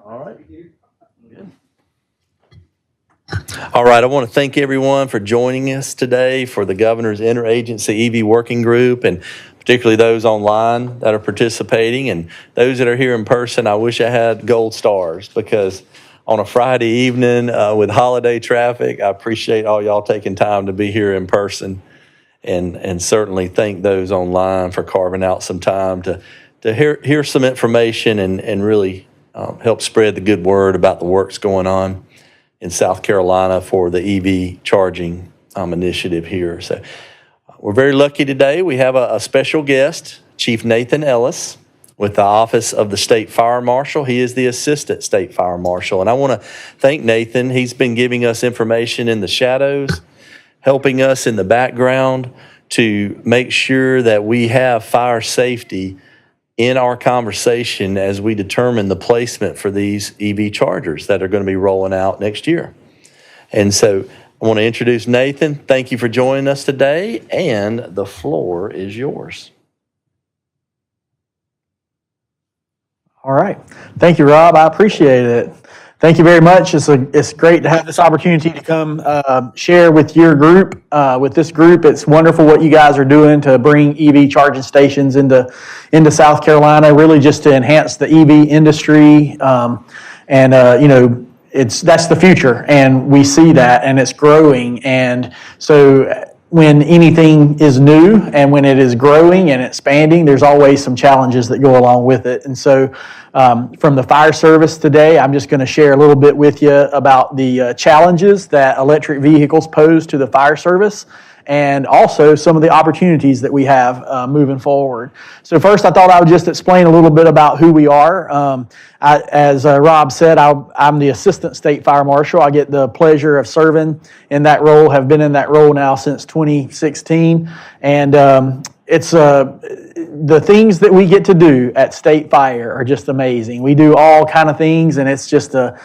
All right. Good. All right, I want to thank everyone for joining us today for the Governor's Interagency EV Working Group, and particularly those online that are participating, and those that are here in person. I wish I had gold stars, because on a Friday evening with holiday traffic, I appreciate all y'all taking time to be here in person, and certainly thank those online for carving out some time to hear some information and really help spread the good word about the works going on in South Carolina for the EV charging initiative here. So we're very lucky today. We have a special guest, Chief Nathan Ellis, with the Office of the State Fire Marshal. He is the Assistant State Fire Marshal. And I want to thank Nathan. He's been giving us information in the shadows, helping us in the background to make sure that we have fire safety in our conversation as we determine the placement for these EV chargers that are going to be rolling out next year. And so I want to introduce Nathan. Thank you for joining us today, and the floor is yours. All right. Thank you, Rob. I appreciate it. Thank you very much. It's great to have this opportunity to come share with your group, with this group. It's wonderful what you guys are doing to bring EV charging stations into South Carolina, really just to enhance the EV industry. That's the future, and we see that, and it's growing. And so when anything is new and when it is growing and expanding, there's always some challenges that go along with it. And so from the fire service today, I'm just going to share a little bit with you about the challenges that electric vehicles pose to the fire service, and also some of the opportunities that we have moving forward. So first, I thought I would just explain a little bit about who we are. As Rob said, I'm the Assistant State Fire Marshal. I get the pleasure of serving in that role, have been in that role now since 2016. And it's the things that we get to do at State Fire are just amazing. We do all kind of things, and it's just a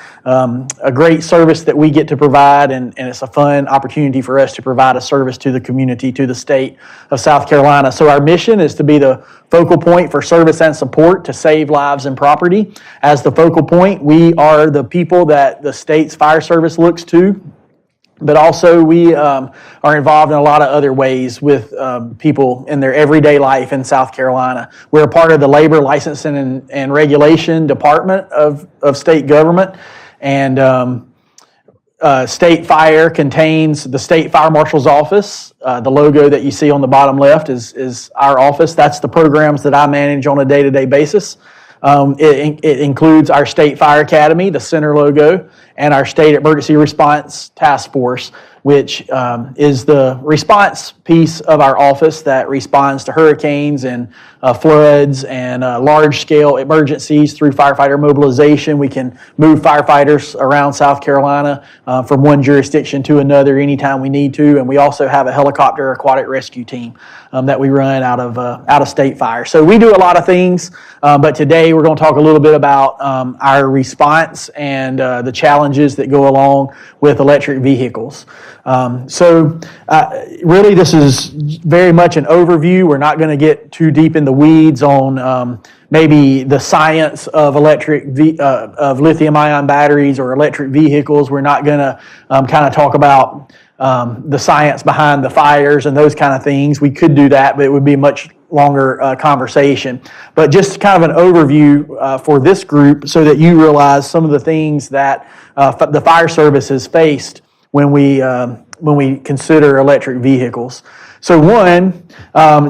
great service that we get to provide, and it's a fun opportunity for us to provide a service to the community, to the state of South Carolina. So our mission is to be the focal point for service and support to save lives and property. As the focal point, we are the people that the state's fire service looks to. But also we are involved in a lot of other ways with people in their everyday life in South Carolina. We're a part of the Labor Licensing and Regulation Department of state government. And State Fire contains the State Fire Marshal's office. The logo that you see on the bottom left is our office. That's the programs that I manage on a day-to-day basis. It includes our State Fire Academy, the center logo, and our State Emergency Response Task Force, which is the response piece of our office that responds to hurricanes and floods and large-scale emergencies through firefighter mobilization. We can move firefighters around South Carolina from one jurisdiction to another anytime we need to, and we also have a helicopter aquatic rescue team that we run out of State Fire. So we do a lot of things, but today we're going to talk a little bit about our response and the challenges that go along with electric vehicles. Really, this is very much an overview. We're not going to get too deep in the weeds on maybe the science of of lithium-ion batteries or electric vehicles. We're not going to kind of talk about the science behind the fires and those kind of things. We could do that, but it would be a much longer conversation. But just kind of an overview for this group so that you realize some of the things that the fire service has faced when we consider electric vehicles. So one,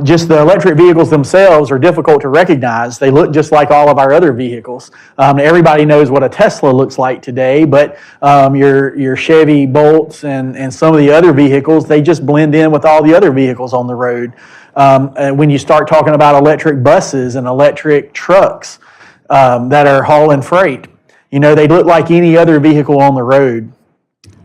just the electric vehicles themselves are difficult to recognize. They look just like all of our other vehicles. Everybody knows what a Tesla looks like today, but your Chevy Bolts and some of the other vehicles, they just blend in with all the other vehicles on the road. And when you start talking about electric buses and electric trucks that are hauling freight, they look like any other vehicle on the road.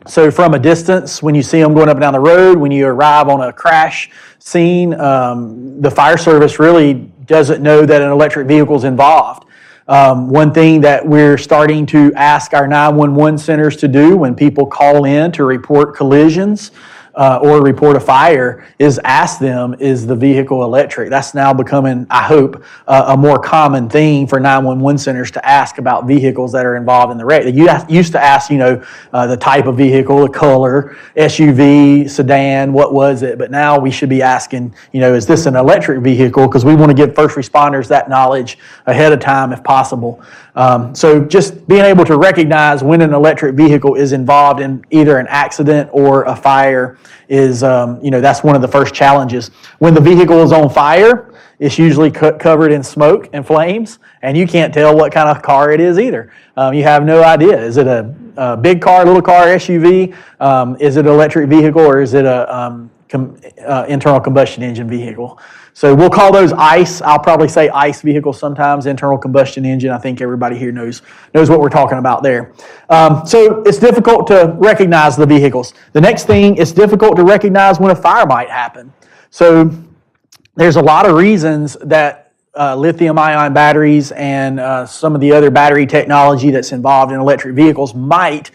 So from a distance, when you see them going up and down the road, when you arrive on a crash scene, the fire service really doesn't know that an electric vehicle is involved. One thing that we're starting to ask our 911 centers to do when people call in to report collisions, or report a fire is ask them, is the vehicle electric? That's now becoming, I hope, a more common thing for 911 centers to ask about vehicles that are involved in the wreck. They used to ask, the type of vehicle, the color, SUV, sedan, what was it? But now we should be asking, is this an electric vehicle? Because we want to give first responders that knowledge ahead of time if possible. So just being able to recognize when an electric vehicle is involved in either an accident or a fire is, that's one of the first challenges. When the vehicle is on fire, it's usually covered in smoke and flames, and you can't tell what kind of car it is either. You have no idea. Is it a big car, little car, SUV? Is it an electric vehicle, or is it a internal combustion engine vehicle? So we'll call those ICE. I'll probably say ICE vehicles sometimes, internal combustion engine. I think everybody here knows what we're talking about there. So it's difficult to recognize the vehicles. The next thing, it's difficult to recognize when a fire might happen. So there's a lot of reasons that lithium-ion batteries and some of the other battery technology that's involved in electric vehicles might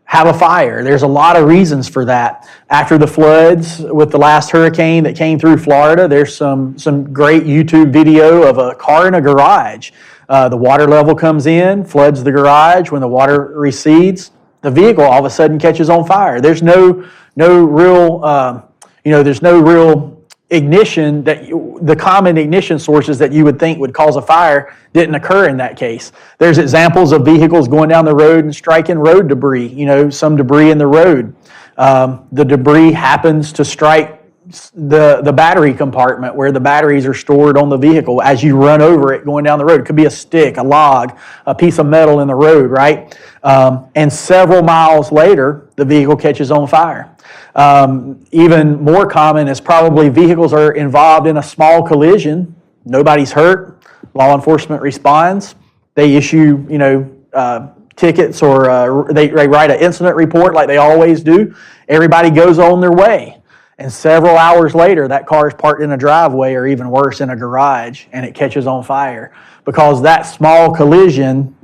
have a fire. There's a lot of reasons for that. After the floods with the last hurricane that came through Florida, there's some great YouTube video of a car in a garage. The water level comes in, floods the garage. When the water recedes, the vehicle all of a sudden catches on fire. There's no real ignition the common ignition sources that you would think would cause a fire didn't occur in that case. There's examples of vehicles going down the road and striking road debris, some debris in the road. The debris happens to strike the battery compartment where the batteries are stored on the vehicle as you run over it going down the road. It could be a stick, a log, a piece of metal in the road, right? And several miles later, the vehicle catches on fire. Even more common is probably vehicles are involved in a small collision. Nobody's hurt. Law enforcement responds. They issue, tickets or they write an incident report like they always do. Everybody goes on their way. And several hours later, that car is parked in a driveway or even worse, in a garage, and it catches on fire because that small collision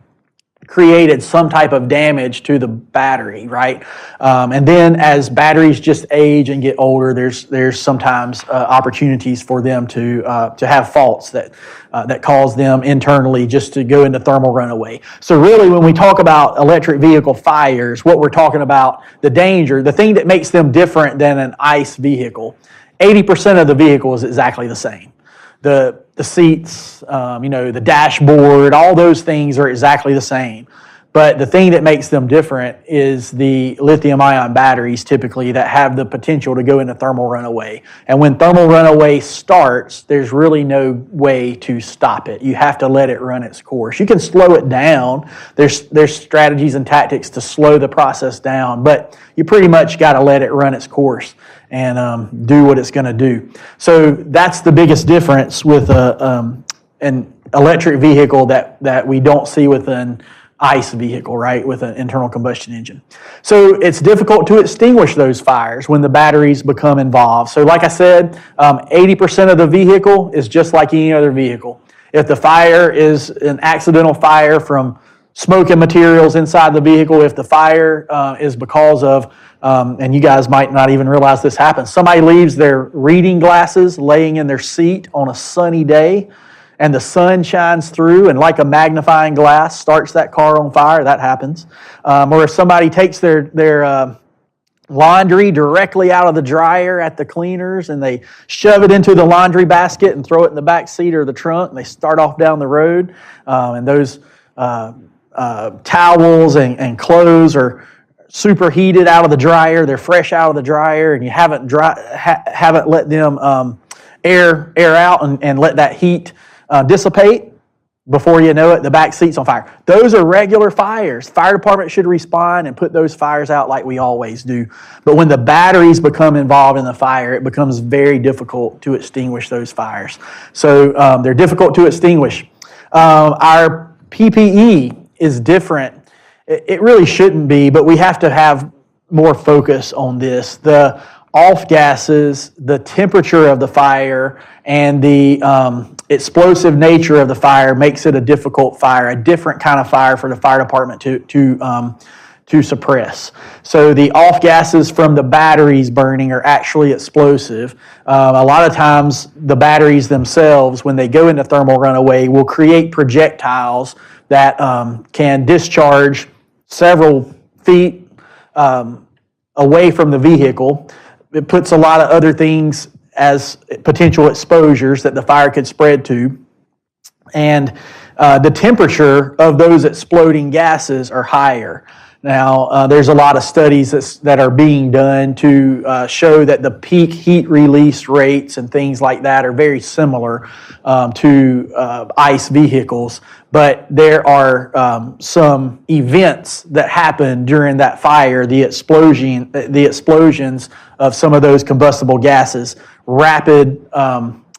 created some type of damage to the battery, right? And then as batteries just age and get older, there's sometimes opportunities for them to have faults that cause them internally just to go into thermal runaway. So really, when we talk about electric vehicle fires, what we're talking about, the danger, the thing that makes them different than an ICE vehicle, 80% of the vehicle is exactly the same. The seats, the dashboard, all those things are exactly the same. But the thing that makes them different is the lithium-ion batteries typically that have the potential to go into thermal runaway. And when thermal runaway starts, there's really no way to stop it. You have to let it run its course. You can slow it down. There's strategies and tactics to slow the process down, but you pretty much got to let it run its course and do what it's going to do. So that's the biggest difference with an electric vehicle that we don't see with an ICE vehicle, right, with an internal combustion engine. So it's difficult to extinguish those fires when the batteries become involved. So like I said, 80% of the vehicle is just like any other vehicle. If the fire is an accidental fire from smoke and materials inside the vehicle, if the fire is because of, and you guys might not even realize this happens, somebody leaves their reading glasses laying in their seat on a sunny day, and the sun shines through and like a magnifying glass starts that car on fire, that happens. Or if somebody takes their laundry directly out of the dryer at the cleaners and they shove it into the laundry basket and throw it in the back seat or the trunk, and they start off down the road, and those towels and clothes are super heated out of the dryer, they're fresh out of the dryer, and you haven't let them air out and let that heat dissipate. Before you know it, the back seat's on fire. Those are regular fires. Fire department should respond and put those fires out like we always do. But when the batteries become involved in the fire, it becomes very difficult to extinguish those fires. So they're difficult to extinguish. Our PPE is different. It really shouldn't be, but we have to have more focus on this. The off gases, the temperature of the fire, and the explosive nature of the fire makes it a difficult fire, a different kind of fire for the fire department to suppress. So the off gases from the batteries burning are actually explosive. A lot of times the batteries themselves, when they go into thermal runaway, will create projectiles that can discharge several feet away from the vehicle. It puts a lot of other things as potential exposures that the fire could spread to. And the temperature of those exploding gases are higher. Now, there's a lot of studies that are being done to show that the peak heat release rates and things like that are very similar to ICE vehicles. But there are some events that happen during that fire, the explosions of some of those combustible gases, rapid,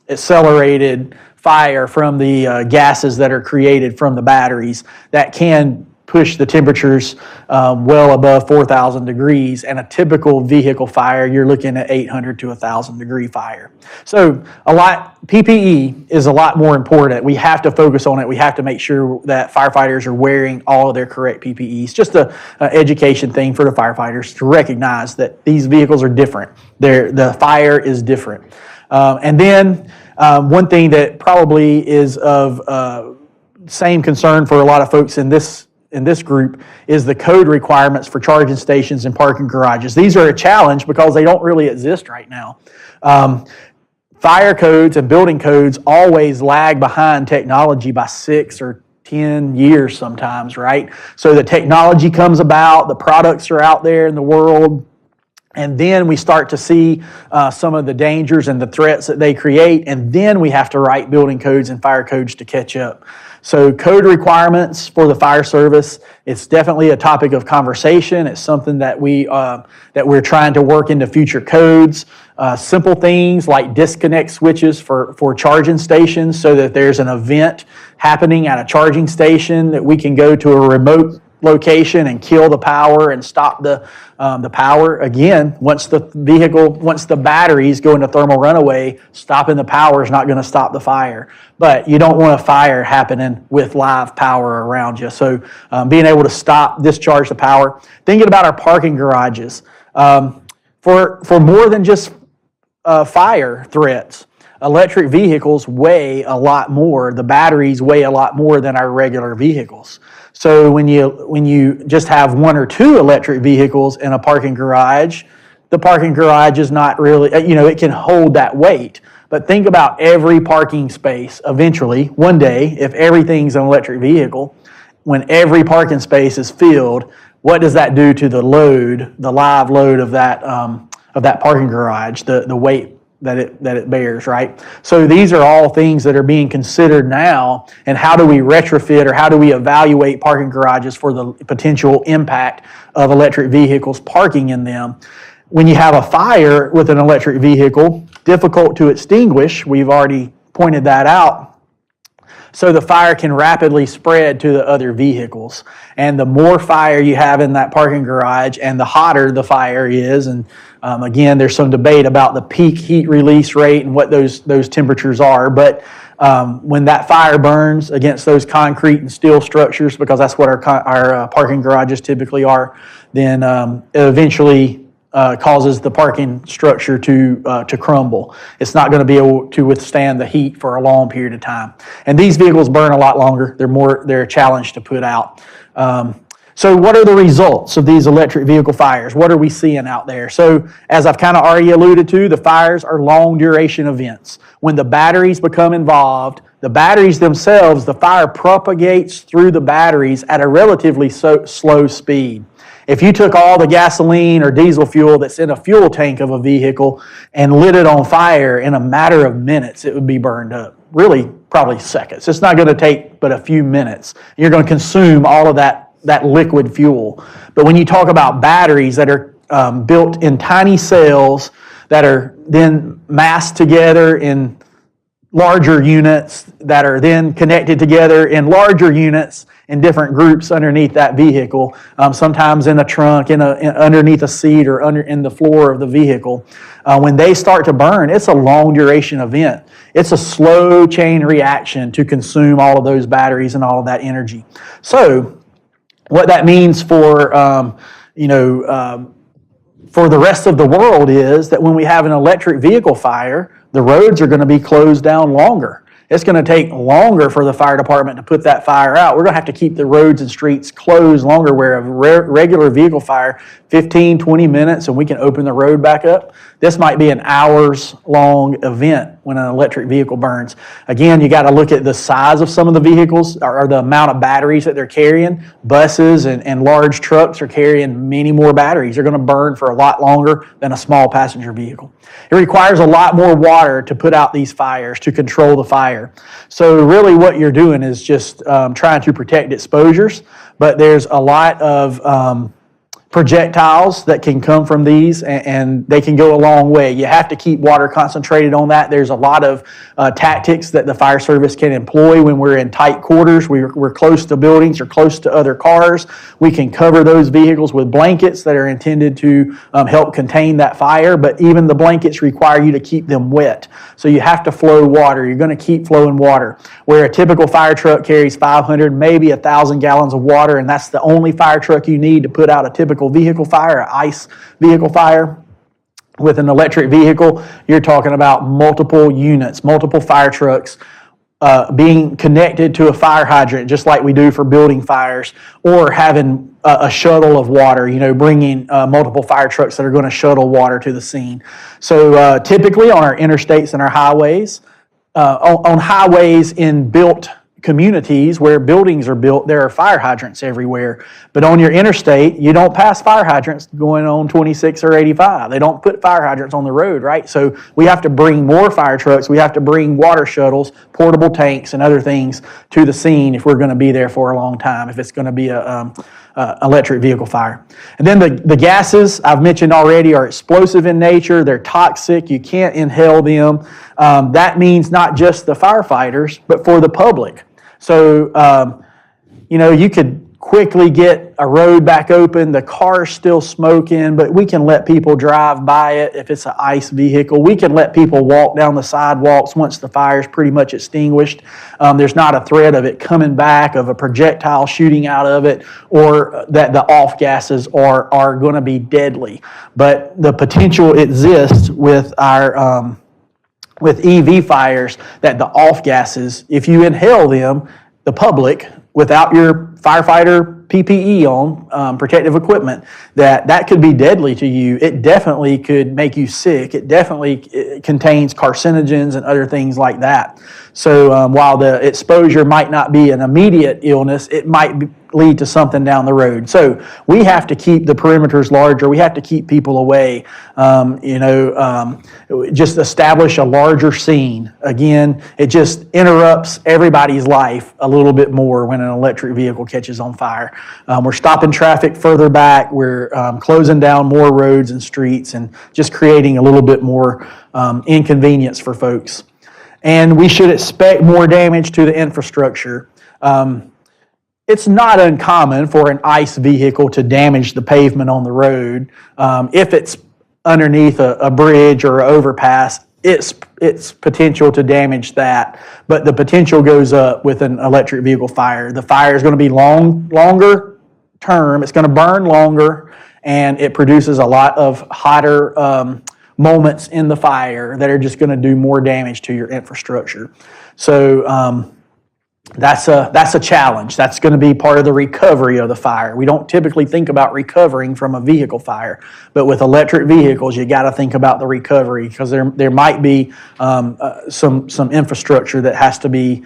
accelerated fire from the gases that are created from the batteries that can push the temperatures well above 4,000 degrees. And a typical vehicle fire, you're looking at 800 to 1,000 degree fire. So PPE is a lot more important. We have to focus on it. We have to make sure that firefighters are wearing all of their correct PPEs. Just an education thing for the firefighters to recognize that these vehicles are different. The fire is different. And then one thing that probably is of same concern for a lot of folks in this group is the code requirements for charging stations and parking garages. These are a challenge because they don't really exist right now. Fire codes and building codes always lag behind technology by 6 or 10 years sometimes, right? So the technology comes about, the products are out there in the world, and then we start to see some of the dangers and the threats that they create, and then we have to write building codes and fire codes to catch up. So code requirements for the fire service, it's definitely a topic of conversation. It's something that we're trying to work into future codes. Simple things like disconnect switches for charging stations, so that there's an event happening at a charging station that we can go to a remote location and kill the power and stop the power. Again, once the batteries go into thermal runaway, stopping the power is not going to stop the fire. But you don't want a fire happening with live power around you. So being able to discharge the power. Thinking about our parking garages. For more than just fire threats, electric vehicles weigh a lot more. The batteries weigh a lot more than our regular vehicles. So when you just have 1 or 2 electric vehicles in a parking garage, the parking garage is not really, it can hold that weight. But think about every parking space eventually, one day, if everything's an electric vehicle, when every parking space is filled, what does that do to the live load of that parking garage, the weight that it bears, right? So these are all things that are being considered now, and how do we retrofit or how do we evaluate parking garages for the potential impact of electric vehicles parking in them. When you have a fire with an electric vehicle, difficult to extinguish, we've already pointed that out. So the fire can rapidly spread to the other vehicles. And the more fire you have in that parking garage and the hotter the fire is, and again, there's some debate about the peak heat release rate and what those temperatures are, but when that fire burns against those concrete and steel structures, because that's what our parking garages typically are, then it eventually causes the parking structure to crumble. It's not going to be able to withstand the heat for a long period of time. And these vehicles burn a lot longer. They're a challenge to put out. So what are the results of these electric vehicle fires? What are we seeing out there? So as I've kind of already alluded to, the fires are long duration events. When the batteries become involved, the batteries themselves, the fire propagates through the batteries at a relatively slow speed. If you took all the gasoline or diesel fuel that's in a fuel tank of a vehicle and lit it on fire, in a matter of minutes, it would be burned up. Really, probably seconds. It's not going to take but a few minutes. You're going to consume all of that liquid fuel. But when you talk about batteries that are built in tiny cells that are then massed together in larger units that are then connected together in larger units in different groups underneath that vehicle, sometimes in a trunk, underneath a seat, or in the floor of the vehicle. When they start to burn, it's a long duration event. It's a slow chain reaction to consume all of those batteries and all of that energy. So What that means for, for the rest of the world is that when we have an electric vehicle fire, the roads are going to be closed down longer. It's going to take longer for the fire department to put that fire out. We're going to have to keep the roads and streets closed longer, where a regular vehicle fire, 15, 20 minutes, and we can open the road back up. This might be an hours-long event when an electric vehicle burns. Again, you got to look at the size of some of the vehicles or the amount of batteries that they're carrying. Buses and large trucks are carrying many more batteries. They're going to burn for a lot longer than a small passenger vehicle. It requires a lot more water to put out these fires, to control the fire. So really what you're doing is just trying to protect exposures, but there's a lot of projectiles that can come from these, and they can go a long way. You have to keep water concentrated on that. There's a lot of tactics that the fire service can employ when we're in tight quarters. We're close to buildings or close to other cars. We can cover those vehicles with blankets that are intended to help contain that fire, but even the blankets require you to keep them wet. So you have to flow water. You're going to keep flowing water. Where a typical fire truck carries 500, maybe 1,000 gallons of water, and that's the only fire truck you need to put out a typical vehicle fire, an ICE vehicle fire. With an electric vehicle, you're talking about multiple units, multiple fire trucks being connected to a fire hydrant, just like we do for building fires, or having a shuttle of water, bringing multiple fire trucks that are going to shuttle water to the scene. So typically on our interstates and our highways, on highways in built communities where buildings are built, there are fire hydrants everywhere. But on your interstate, you don't pass fire hydrants going on 26 or 85. They don't put fire hydrants on the road, right? So we have to bring more fire trucks. We have to bring water shuttles, portable tanks, and other things to the scene if we're going to be there for a long time, if it's going to be a electric vehicle fire. And then the gases I've mentioned already are explosive in nature. They're toxic. You can't inhale them. That means not just the firefighters, but for the public. So, you could quickly get a road back open. The car's still smoking, but we can let people drive by it if it's an ICE vehicle. We can let people walk down the sidewalks once the fire's pretty much extinguished. There's not a threat of it coming back, of a projectile shooting out of it, or that the off gases are going to be deadly. But the potential exists with our with EV fires, that the off gases, if you inhale them, the public, without your firefighter PPE on, protective equipment, that could be deadly to you. It definitely could make you sick. It definitely contains carcinogens and other things like that. So while the exposure might not be an immediate illness, it might lead to something down the road. So we have to keep the perimeters larger. We have to keep people away. Just establish a larger scene. Again, it just interrupts everybody's life a little bit more when an electric vehicle catches on fire. We're stopping traffic further back. We're closing down more roads and streets and just creating a little bit more inconvenience for folks. And we should expect more damage to the infrastructure. It's not uncommon for an ICE vehicle to damage the pavement on the road. If it's underneath a bridge or an overpass, it's potential to damage that. But the potential goes up with an electric vehicle fire. The fire is going to be longer term. It's going to burn longer, and it produces a lot of hotter moments in the fire that are just going to do more damage to your infrastructure. So that's a challenge. That's going to be part of the recovery of the fire. We don't typically think about recovering from a vehicle fire, but with electric vehicles, you got to think about the recovery, because there might be some infrastructure that has to be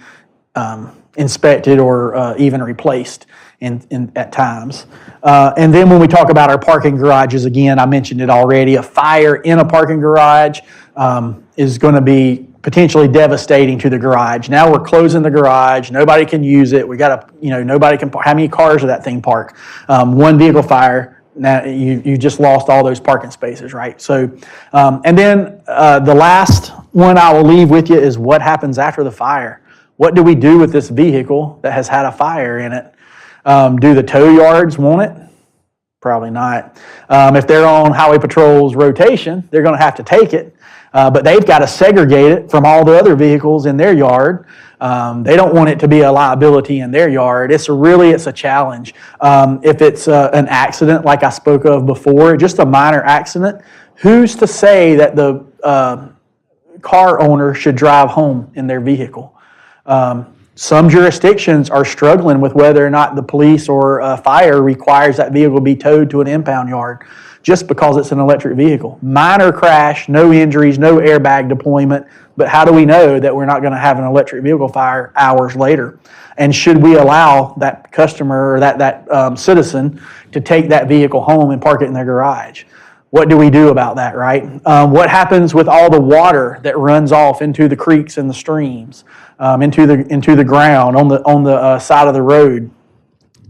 inspected or even replaced at times. And then when we talk about our parking garages, again, I mentioned it already, a fire in a parking garage is going to be potentially devastating to the garage. Now we're closing the garage. Nobody can use it. We got to, nobody can park. How many cars are that thing parked? One vehicle fire, now you just lost all those parking spaces, right? So, and then the last one I will leave with you is what happens after the fire. What do we do with this vehicle that has had a fire in it? Do the tow yards want it? Probably not. If they're on Highway Patrol's rotation, they're going to have to take it, but they've got to segregate it from all the other vehicles in their yard. They don't want it to be a liability in their yard. It's a challenge. If it's an accident, like I spoke of before, just a minor accident, who's to say that the car owner should drive home in their vehicle? Some jurisdictions are struggling with whether or not the police or fire requires that vehicle be towed to an impound yard just because it's an electric vehicle. Minor crash, no injuries, no airbag deployment, but how do we know that we're not going to have an electric vehicle fire hours later? And should we allow that customer or that citizen to take that vehicle home and park it in their garage? What do we do about that, right? What happens with all the water that runs off into the creeks and the streams, into the ground on the side of the road?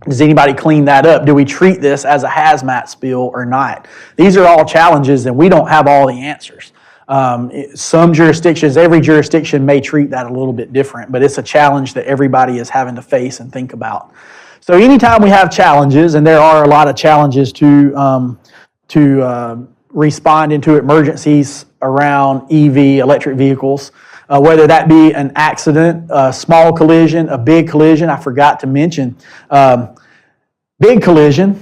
Does anybody clean that up? Do we treat this as a hazmat spill or not? These are all challenges, and we don't have all the answers. Some jurisdictions, every jurisdiction may treat that a little bit different, but it's a challenge that everybody is having to face and think about. So anytime we have challenges, and there are a lot of challenges to respond into emergencies around EV, electric vehicles, whether that be an accident, a small collision, a big collision. I forgot to mention, big collision,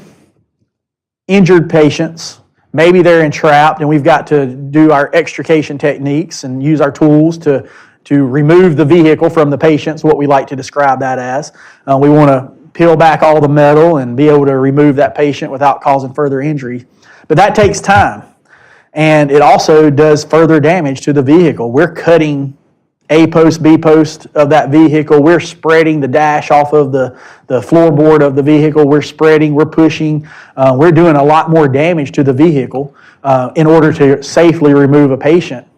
injured patients, maybe they're entrapped and we've got to do our extrication techniques and use our tools to remove the vehicle from the patients, what we like to describe that as. We want to peel back all the metal and be able to remove that patient without causing further injury. But that takes time. And it also does further damage to the vehicle. We're cutting A post, B post of that vehicle. We're spreading the dash off of the floorboard of the vehicle. We're spreading, we're pushing. We're doing a lot more damage to the vehicle in order to safely remove a patient.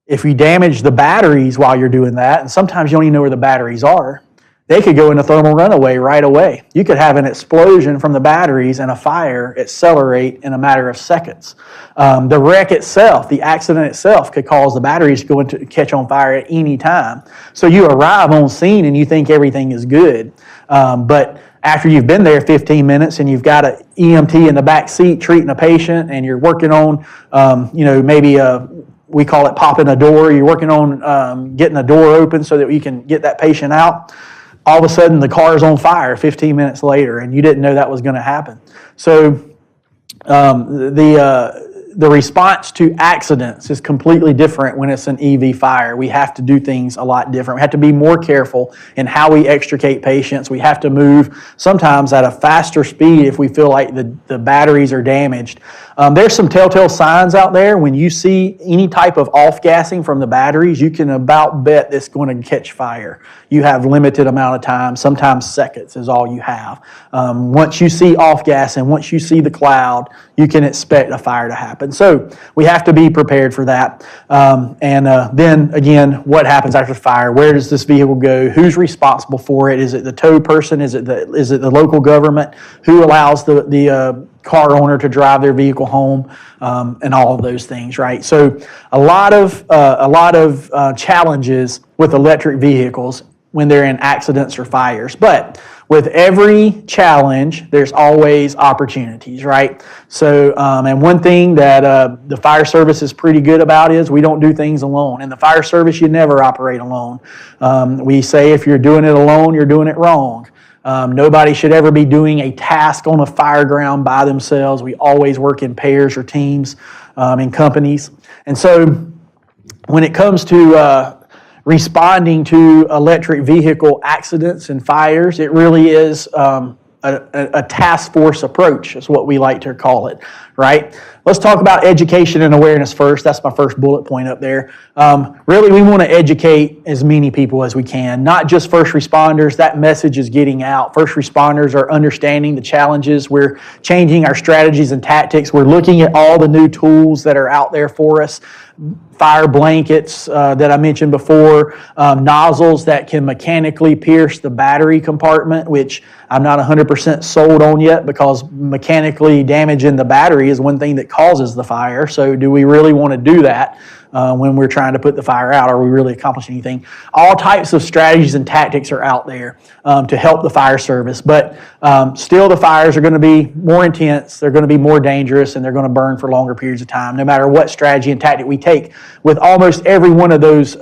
If you damage the batteries while you're doing that, and sometimes you don't even know where the batteries are, they could go into thermal runaway right away. You could have an explosion from the batteries and a fire accelerate in a matter of seconds. The wreck itself, the accident itself, could cause the batteries to go into catch on fire at any time. So you arrive on scene and you think everything is good, but after you've been there 15 minutes and you've got an EMT in the back seat treating a patient, and you're working on, maybe we call it popping a door. You're working on getting a door open so that you can get that patient out. All of a sudden, the car is on fire 15 minutes later, and you didn't know that was going to happen. So the response to accidents is completely different when it's an EV fire. We have to do things a lot different. We have to be more careful in how we extricate patients. We have to move sometimes at a faster speed if we feel like the batteries are damaged. There's some telltale signs out there. When you see any type of off-gassing from the batteries, you can about bet it's going to catch fire. You have limited amount of time, sometimes seconds is all you have. Once you see off-gassing, once you see the cloud, you can expect a fire to happen. So we have to be prepared for that. Then again, what happens after the fire? Where does this vehicle go? Who's responsible for it? Is it the tow person? Is it the local government? Who allows the car owner to drive their vehicle home, and all of those things, right? So a lot of challenges with electric vehicles when they're in accidents or fires. But with every challenge, there's always opportunities, right? So, and one thing that the fire service is pretty good about is we don't do things alone. In the fire service, you never operate alone. We say if you're doing it alone, you're doing it wrong. Nobody should ever be doing a task on a fire ground by themselves. We always work in pairs or teams, in companies. And so when it comes to responding to electric vehicle accidents and fires, it really is a task force approach is what we like to call it, right? Let's talk about education and awareness first. That's my first bullet point up there. Really, we want to educate as many people as we can, not just first responders. That message is getting out. First responders are understanding the challenges. We're changing our strategies and tactics. We're looking at all the new tools that are out there for us. Fire blankets that I mentioned before, nozzles that can mechanically pierce the battery compartment, which I'm not 100% sold on yet, because mechanically damaging the battery is one thing that causes the fire. So do we really want to do that when we're trying to put the fire out? Are we really accomplishing anything? All types of strategies and tactics are out there to help the fire service, but still the fires are going to be more intense, they're going to be more dangerous, and they're going to burn for longer periods of time, no matter what strategy and tactic we take. With almost every one of those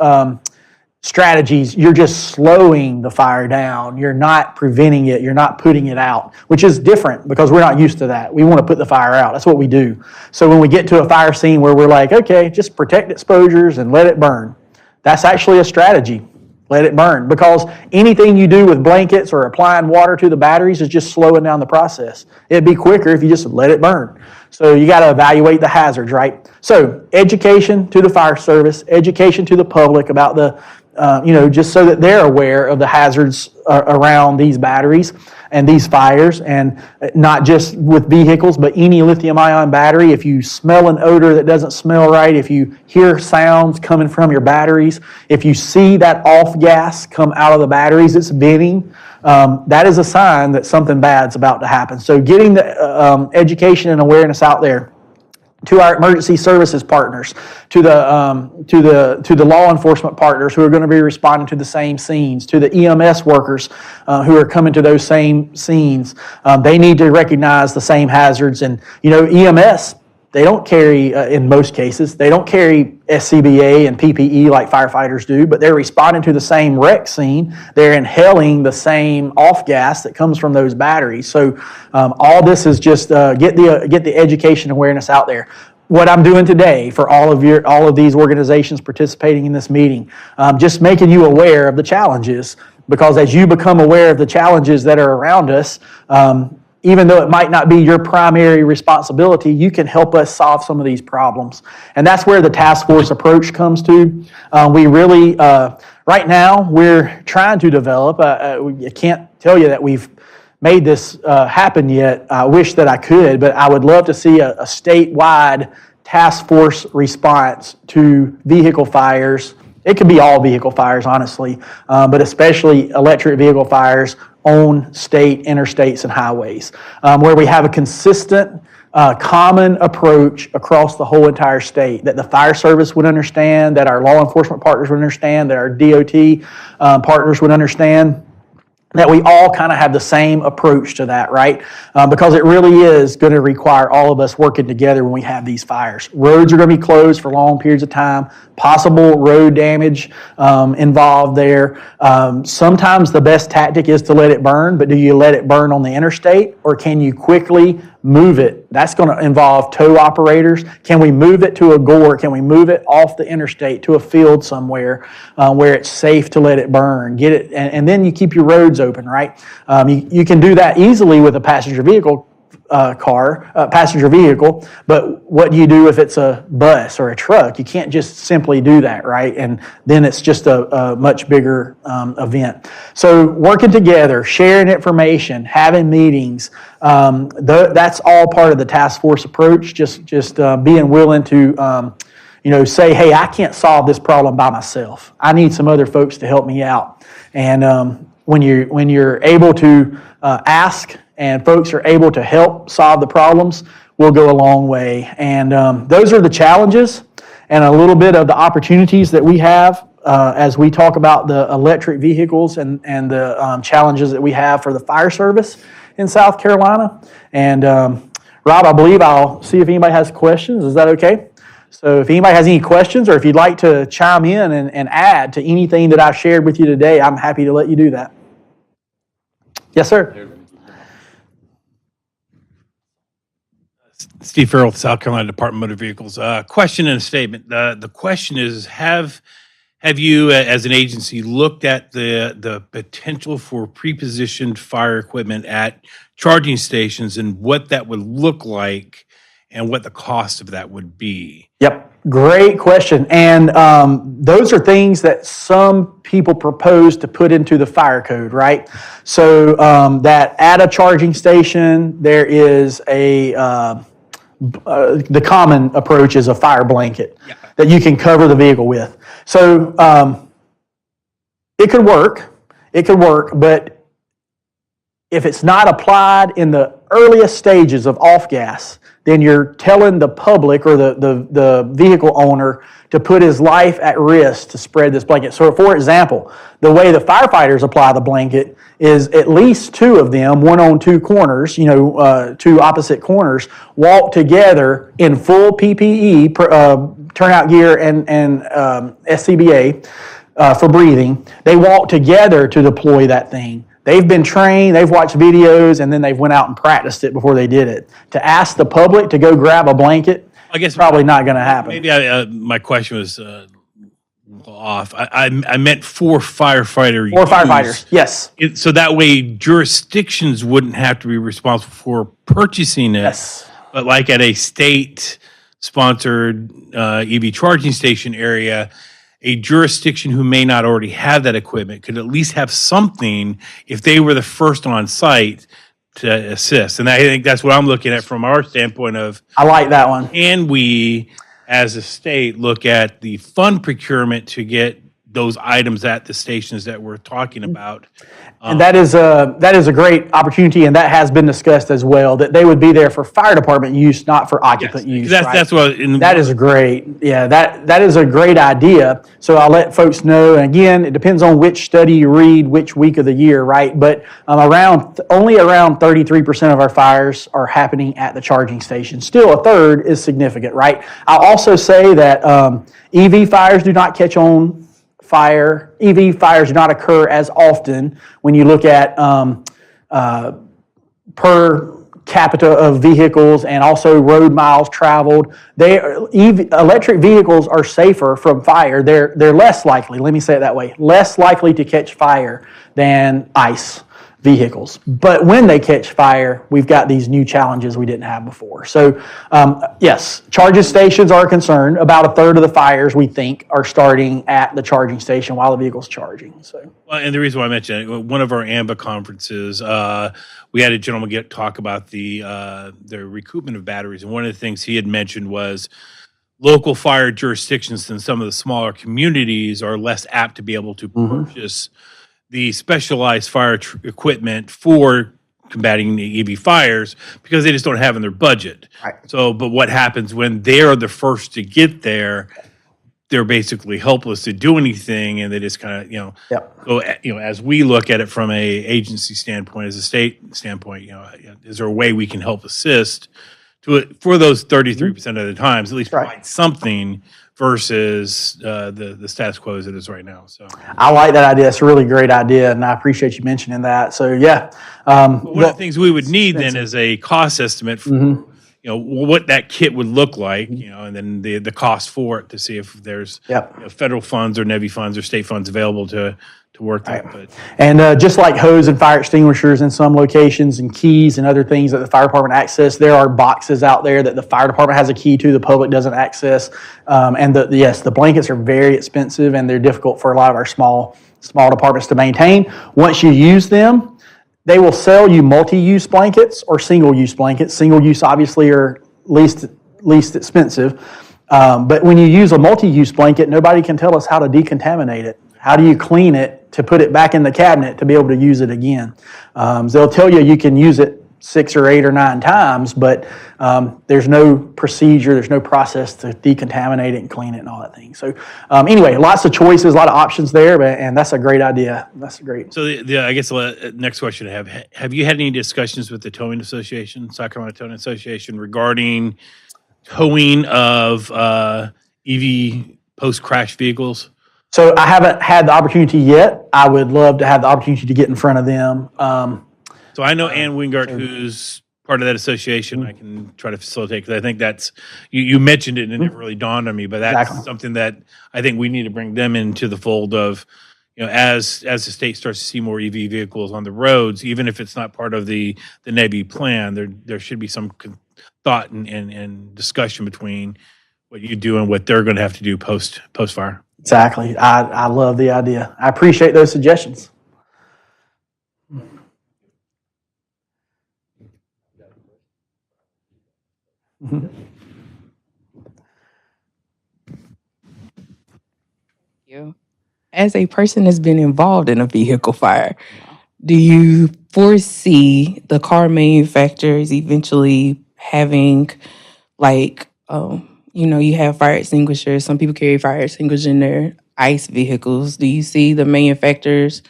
strategies, you're just slowing the fire down. You're not preventing it. You're not putting it out, which is different because we're not used to that. We want to put the fire out. That's what we do. So when we get to a fire scene where we're like, okay, just protect exposures and let it burn, that's actually a strategy. Let it burn, because anything you do with blankets or applying water to the batteries is just slowing down the process. It'd be quicker if you just let it burn. So you got to evaluate the hazards, right? So education to the fire service, education to the public about the just so that they're aware of the hazards around these batteries and these fires, and not just with vehicles, but any lithium-ion battery. If you smell an odor that doesn't smell right, if you hear sounds coming from your batteries, if you see that off gas come out of the batteries, it's venting, that is a sign that something bad's about to happen. So getting the education and awareness out there to our emergency services partners, to the law enforcement partners who are going to be responding to the same scenes, to the EMS workers who are coming to those same scenes. They need to recognize the same hazards. And EMS, they don't carry, in most cases, they don't carry SCBA and PPE like firefighters do, but they're responding to the same wreck scene. They're inhaling the same off gas that comes from those batteries. So all this is just get the education awareness out there. What I'm doing today for all of these organizations participating in this meeting, just making you aware of the challenges, because as you become aware of the challenges that are around us, even though it might not be your primary responsibility, you can help us solve some of these problems. And that's where the task force approach comes to. We really, right now, we're trying to develop, I can't tell you that we've made this happen yet. I wish that I could, but I would love to see a statewide task force response to vehicle fires. It could be all vehicle fires, honestly, but especially electric vehicle fires on state interstates and highways, where we have a consistent, common approach across the whole entire state, that the fire service would understand, that our law enforcement partners would understand, that our DOT partners would understand, that we all kind of have the same approach to that, right? Because it really is going to require all of us working together when we have these fires. Roads are going to be closed for long periods of time, possible road damage involved there. Sometimes the best tactic is to let it burn, but do you let it burn on the interstate, or can you quickly move it? That's going to involve tow operators. Can we move it to a gore? Can we move it off the interstate to a field somewhere where it's safe to let it burn? Get it, and then you keep your roads open, right? You can do that easily with a passenger vehicle passenger vehicle, but what do you do if it's a bus or a truck? You can't just simply do that, right? And then it's just a much bigger event. So working together, sharing information, having meetings, that's all part of the task force approach. Just being willing to say, hey, I can't solve this problem by myself. I need some other folks to help me out. And when you're able to ask, and folks are able to help solve the problems, we'll go a long way. And those are the challenges and a little bit of the opportunities that we have as we talk about the electric vehicles and the challenges that we have for the fire service in South Carolina. And Rob, I believe I'll see if anybody has questions. Is that okay? So if anybody has any questions, or if you'd like to chime in and add to anything that I've shared with you today, I'm happy to let you do that. Yes, sir. Steve Farrell with South Carolina Department of Motor Vehicles. Question and a statement. The question is, have you, as an agency, looked at the potential for pre-positioned fire equipment at charging stations and what that would look like and what the cost of that would be? Yep, great question. And those are things that some people propose to put into the fire code, right? So that at a charging station, there is the common approach is a fire blanket that you can cover the vehicle with. So it could work, but if it's not applied in the earliest stages of off gas, then you're telling the public or the vehicle owner to put his life at risk to spread this blanket. So, for example, the way the firefighters apply the blanket is at least two of them, one on two corners, two opposite corners, walk together in full PPE, turnout gear and SCBA for breathing. They walk together to deploy that thing. They've been trained, they've watched videos, and then they've went out and practiced it before they did it. To ask the public to go grab a blanket, I guess probably not going to happen. Maybe my question was off. I meant for firefighter use. For firefighters, yes. So that way jurisdictions wouldn't have to be responsible for purchasing it. Yes. But like at a state-sponsored EV charging station area, a jurisdiction who may not already have that equipment could at least have something if they were the first on site to assist. And I think that's what I'm looking at from our standpoint of. I like that one. Can we, as a state, look at the fund procurement to get those items at the stations that we're talking about? And that is a great opportunity, and that has been discussed as well, that they would be there for fire department use, not for occupant use. That's what. That is great. Yeah, that is a great idea. So I'll let folks know. And again, it depends on which study you read, which week of the year, right? But only around 33% of our fires are happening at the charging station. Still, a third is significant, right? I'll also say that EV fires do not catch on fire. EV fires do not occur as often when you look at per capita of vehicles and also road miles traveled. Electric vehicles are safer from fire. They're less likely, let me say it that way, less likely to catch fire than ICE vehicles. But when they catch fire, we've got these new challenges we didn't have before. So yes, charging stations are a concern. About a third of the fires, we think, are starting at the charging station while the vehicle's charging. So, well, and the reason why I mentioned it, one of our AMBA conferences, we had a gentleman talk about the recoupment of batteries. And one of the things he had mentioned was local fire jurisdictions in some of the smaller communities are less apt to be able to purchase the specialized fire equipment for combating the EV fires because they just don't have in their budget. Right. So, but what happens when they're the first to get there? They're basically helpless to do anything, and they just kind of, So, as we look at it from a agency standpoint, as a state standpoint, is there a way we can help assist to it for those 33% of the times, at least provide something versus the status quo as it is right now. So I like that idea. It's a really great idea, and I appreciate you mentioning that. So yeah, one of the things we would need then is a cost estimate for what that kit would look like, and then the cost for it to see if there's federal funds or NEVI funds or state funds available to work that. But. And just like hose and fire extinguishers in some locations and keys and other things that the fire department access, there are boxes out there that the fire department has a key to, the public doesn't access. And the blankets are very expensive and they're difficult for a lot of our small departments to maintain. Once you use them, they will sell you multi-use blankets or single-use blankets. Single-use obviously are least expensive. But when you use a multi-use blanket, nobody can tell us how to decontaminate it. How do you clean it to put it back in the cabinet to be able to use it again? They'll tell you can use it 6 or 8 or 9 times, but there's no procedure, there's no process to decontaminate it and clean it and all that thing. So anyway, lots of choices, a lot of options there, and that's a great idea. That's great. So I guess the next question I have you had any discussions with the Towing Association, Sacramento Towing Association, regarding towing of EV post-crash vehicles? So I haven't had the opportunity yet. I would love to have the opportunity to get in front of them. So I know Ann Wingart, who's part of that association. I can try to facilitate because I think that's you mentioned it and it never really dawned on me. But that's something that I think we need to bring them into the fold of, as the state starts to see more EV vehicles on the roads, even if it's not part of the NEVI plan, there should be some thought and discussion between what you do and what they're going to have to do post fire. Exactly. I love the idea. I appreciate those suggestions. As a person that's been involved in a vehicle fire, do you foresee the car manufacturers eventually having like, you have fire extinguishers. Some people carry fire extinguishers in their ICE vehicles. Do you see the manufacturers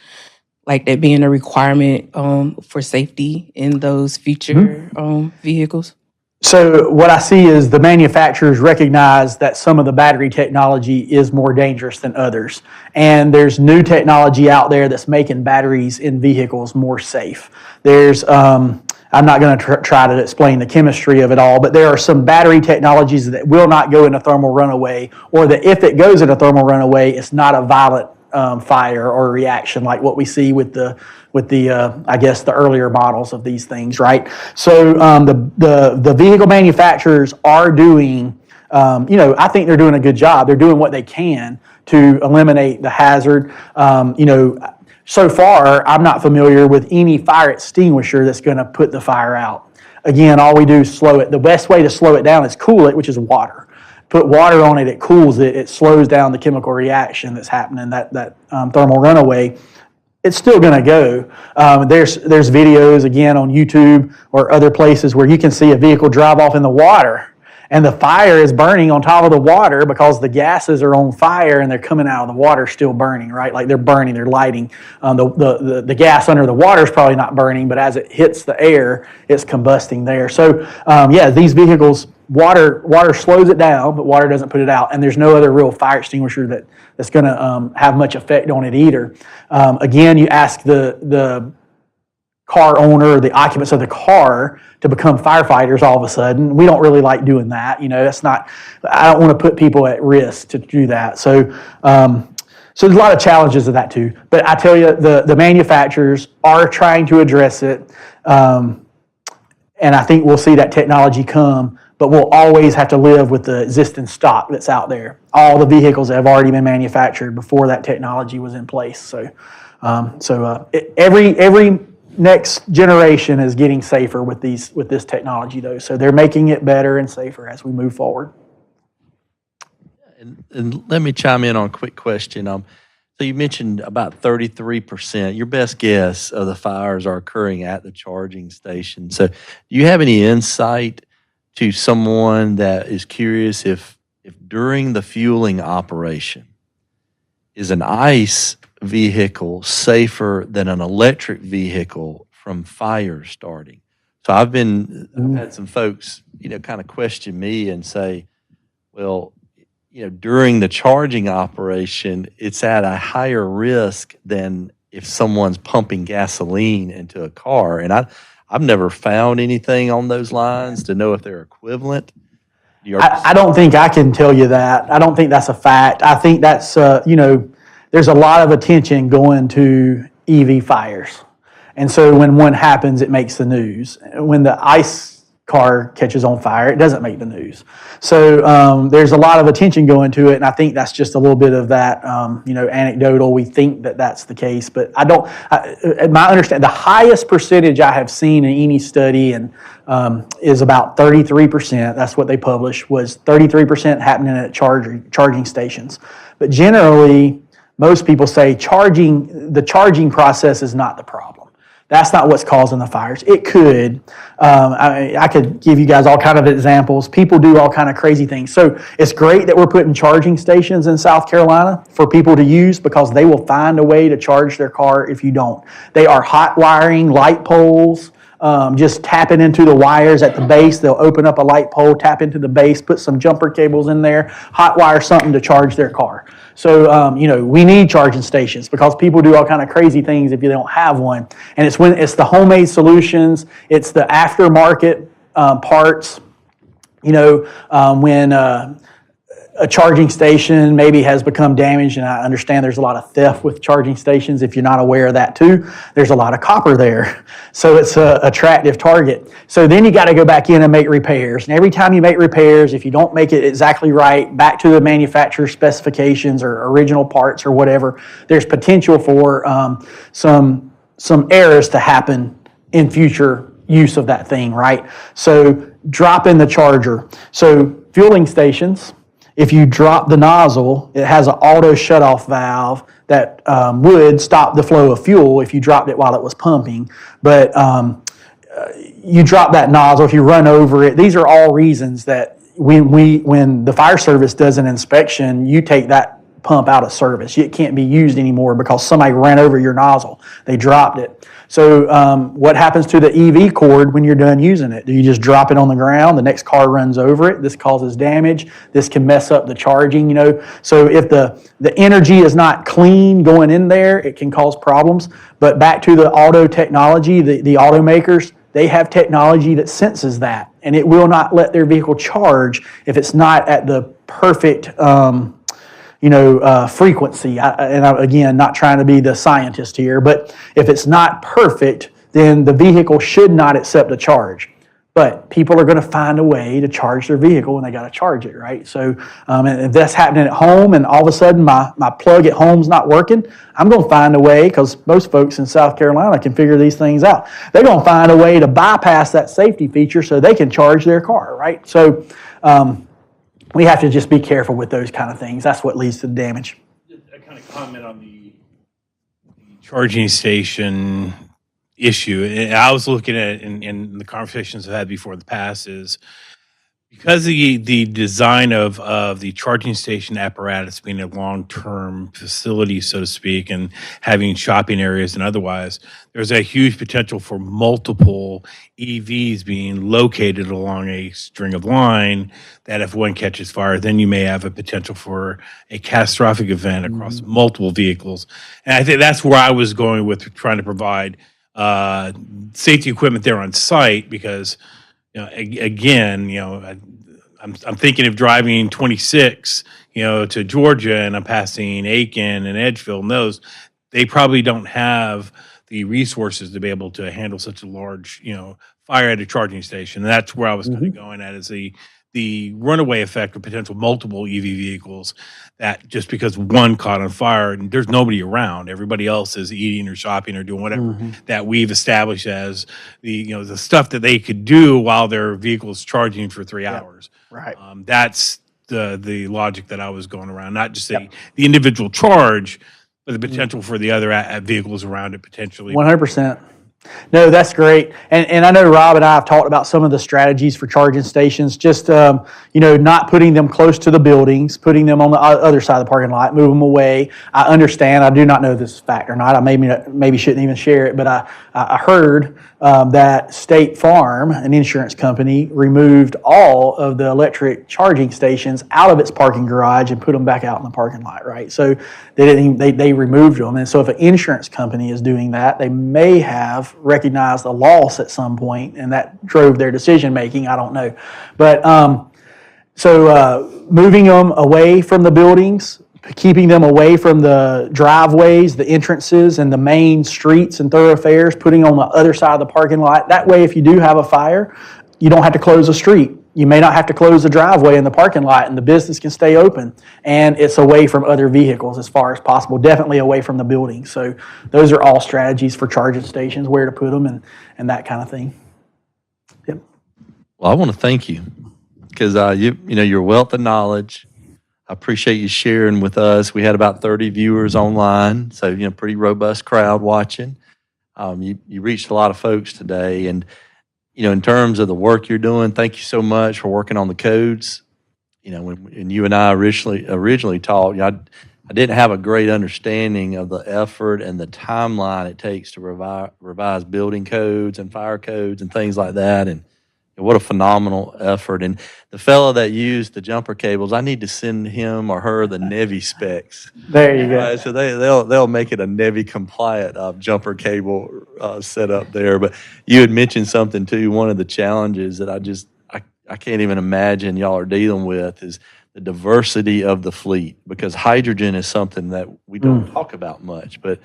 like that being a requirement for safety in those future vehicles? So what I see is the manufacturers recognize that some of the battery technology is more dangerous than others. And there's new technology out there that's making batteries in vehicles more safe. There's, I'm not going to try to explain the chemistry of it all, but there are some battery technologies that will not go into thermal runaway, or that if it goes into thermal runaway, it's not a violent fire or reaction like what we see with the I guess the earlier models of these things, right? So the vehicle manufacturers are doing, I think they're doing a good job. They're doing what they can to eliminate the hazard. So far, I'm not familiar with any fire extinguisher that's going to put the fire out. Again, all we do is slow it. The best way to slow it down is cool it, which is water. Put water on it, it cools it, it slows down the chemical reaction that's happening, that thermal runaway. It's still going to go. There's videos, again, on YouTube or other places where you can see a vehicle drive off in the water, and the fire is burning on top of the water because the gases are on fire and they're coming out of the water still burning, right? Like they're burning, they're lighting. The gas under the water is probably not burning, but as it hits the air, it's combusting there. So, these vehicles, water slows it down, but water doesn't put it out, and there's no other real fire extinguisher that's going to have much effect on it either. Again, you ask the car owner or the occupants of the car to become firefighters all of a sudden. We don't really like doing that. That's not, I don't want to put people at risk to do that. So there's a lot of challenges of that too. But I tell you, the manufacturers are trying to address it. And I think we'll see that technology come, but we'll always have to live with the existing stock that's out there. All the vehicles that have already been manufactured before that technology was in place. So every next generation is getting safer with this technology, though. So they're making it better and safer as we move forward. And let me chime in on a quick question. So you mentioned about 33%. Your best guess of the fires are occurring at the charging station. So do you have any insight to someone that is curious if during the fueling operation, is an ICE vehicle safer than an electric vehicle from fire starting? So I've had some folks, kind of question me and say, well, during the charging operation, it's at a higher risk than if someone's pumping gasoline into a car. And I've never found anything on those lines to know if they're equivalent. I don't think I can tell you that. I don't think that's a fact. I think that's, there's a lot of attention going to EV fires. And so when one happens, it makes the news. When the ICE car catches on fire, it doesn't make the news. So there's a lot of attention going to it, and I think that's just a little bit of that, anecdotal. We think that that's the case, but my understanding, the highest percentage I have seen in any study and is about 33%. That's what they published, was 33% happening at charging stations. But generally, most people say the charging process is not the problem. That's not what's causing the fires. It could. I could give you guys all kind of examples. People do all kind of crazy things. So it's great that we're putting charging stations in South Carolina for people to use, because they will find a way to charge their car if you don't. They are hot wiring light poles, just tapping into the wires at the base. They'll open up a light pole, tap into the base, put some jumper cables in there, hot wire something to charge their car. So, we need charging stations because people do all kind of crazy things if you don't have one. And it's the homemade solutions, it's the aftermarket parts. When a charging station maybe has become damaged, and I understand there's a lot of theft with charging stations. If you're not aware of that too, there's a lot of copper there. So it's an attractive target. So then you got to go back in and make repairs. And every time you make repairs, if you don't make it exactly right, back to the manufacturer specifications or original parts or whatever, there's potential for some errors to happen in future use of that thing, right? So drop in the charger. So fueling stations, if you drop the nozzle, it has an auto shutoff valve that would stop the flow of fuel if you dropped it while it was pumping. But you drop that nozzle, if you run over it, these are all reasons that when the fire service does an inspection, you take that pump out of service. It can't be used anymore because somebody ran over your nozzle. They dropped it. So what happens to the EV cord when you're done using it? Do you just drop it on the ground? The next car runs over it. This causes damage. This can mess up the charging, So if the energy is not clean going in there, it can cause problems. But back to the auto technology, the automakers, they have technology that senses that, and it will not let their vehicle charge if it's not at the perfect frequency. And I'm, again, not trying to be the scientist here, but if it's not perfect, then the vehicle should not accept a charge. But people are going to find a way to charge their vehicle when they got to charge it, right? So and if that's happening at home and all of a sudden my plug at home's not working, I'm going to find a way, because most folks in South Carolina can figure these things out. They're going to find a way to bypass that safety feature so they can charge their car, right? So we have to just be careful with those kind of things. That's what leads to the damage. I kind of comment on the charging station issue. And I was looking at in the conversations I've had before in the past is because the design of the charging station apparatus being a long-term facility, so to speak, and having shopping areas and otherwise, there's a huge potential for multiple EVs being located along a string of line that if one catches fire, then you may have a potential for a catastrophic event across multiple vehicles. And I think that's where I was going with trying to provide safety equipment there on site, because I'm thinking of driving 26 to Georgia, and I'm passing Aiken and Edgefield, and those, they probably don't have the resources to be able to handle such a large fire at a charging station. And that's where I was kind of going at, is the runaway effect of potential multiple EV vehicles, that just because one caught on fire and there's nobody around, everybody else is eating or shopping or doing whatever that we've established as the stuff that they could do while their vehicle is charging for 3 hours. Right. That's the logic that I was going around, not just the individual charge, but the potential for the other vehicles around it potentially. 100%. No, that's great. And I know Rob and I have talked about some of the strategies for charging stations, just, not putting them close to the buildings, putting them on the other side of the parking lot, move them away. I understand. I do not know this fact or not. I maybe shouldn't even share it, but I heard that State Farm, an insurance company, removed all of the electric charging stations out of its parking garage and put them back out in the parking lot, right? So they removed them. And so if an insurance company is doing that, they may have recognized a loss at some point, and that drove their decision making. I don't know. But so moving them away from the buildings, keeping them away from the driveways, the entrances, and the main streets and thoroughfares, putting on the other side of the parking lot. That way, if you do have a fire, you don't have to close the street. You may not have to close the driveway in the parking lot, and the business can stay open. And it's away from other vehicles as far as possible, definitely away from the building. So those are all strategies for charging stations, where to put them and that kind of thing. Yep. Well, I want to thank you, because your wealth of knowledge. I appreciate you sharing with us. We had about 30 viewers online, so pretty robust crowd watching. You reached a lot of folks today, and in terms of the work you're doing, thank you so much for working on the codes. When you and I originally talked, I didn't have a great understanding of the effort and the timeline it takes to revise building codes and fire codes and things like that. And what a phenomenal effort. And the fellow that used the jumper cables, I need to send him or her the NEVI specs. There you go. So they'll make it a NEVI compliant jumper cable set up there. But you had mentioned something too. One of the challenges that I can't even imagine y'all are dealing with is the diversity of the fleet, because hydrogen is something that we don't talk about much, but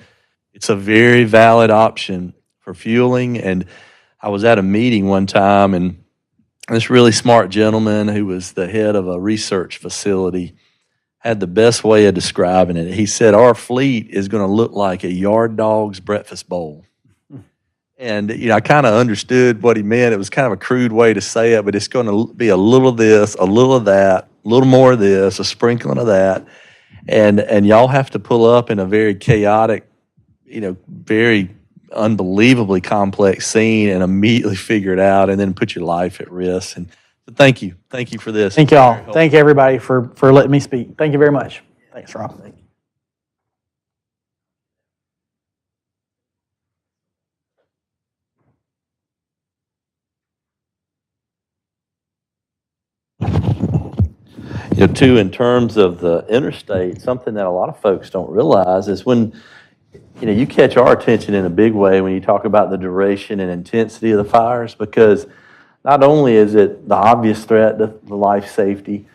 it's a very valid option for fueling. And I was at a meeting one time, and this really smart gentleman who was the head of a research facility had the best way of describing it. He said, our fleet is going to look like a yard dog's breakfast bowl. And, I kind of understood what he meant. It was kind of a crude way to say it, but it's going to be a little of this, a little of that, a little more of this, a sprinkling of that. And y'all have to pull up in a very chaotic, very unbelievably complex scene and immediately figure it out and then put your life at risk. And so thank you for this. Thank y'all. Thank you, everybody, for letting me speak. Thank you very much. Thanks, Rob. Too, in terms of the interstate, something that a lot of folks don't realize is when, you catch our attention in a big way when you talk about the duration and intensity of the fires, because not only is it the obvious threat to the life safety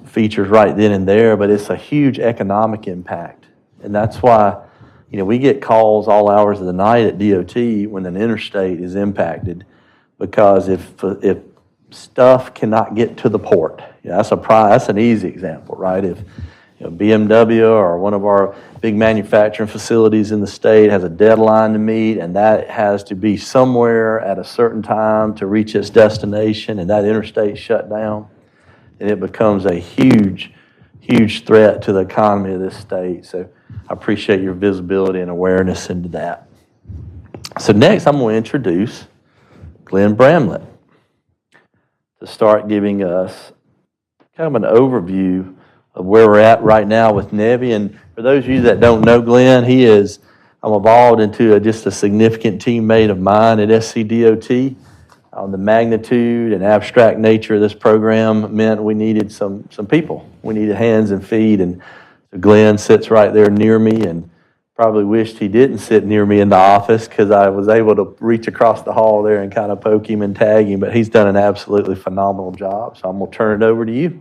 features right then and there, but it's a huge economic impact. And that's why, we get calls all hours of the night at DOT when an interstate is impacted, because if stuff cannot get to the port, that's an easy example, right? If BMW or one of our big manufacturing facilities in the state has a deadline to meet, and that has to be somewhere at a certain time to reach its destination, and that interstate shut down, and it becomes a huge threat to the economy of this state. So I appreciate your visibility and awareness into that. So next, I'm going to introduce Glenn Bramlett to start giving us kind of an overview of where we're at right now with NEVI. And for those of you that don't know Glenn, I'm evolved into just a significant teammate of mine at SCDOT. The magnitude and abstract nature of this program meant we needed some people. We needed hands and feet, and so Glenn sits right there near me, and probably wished he didn't sit near me in the office, because I was able to reach across the hall there and kind of poke him and tag him, but he's done an absolutely phenomenal job. So I'm going to turn it over to you.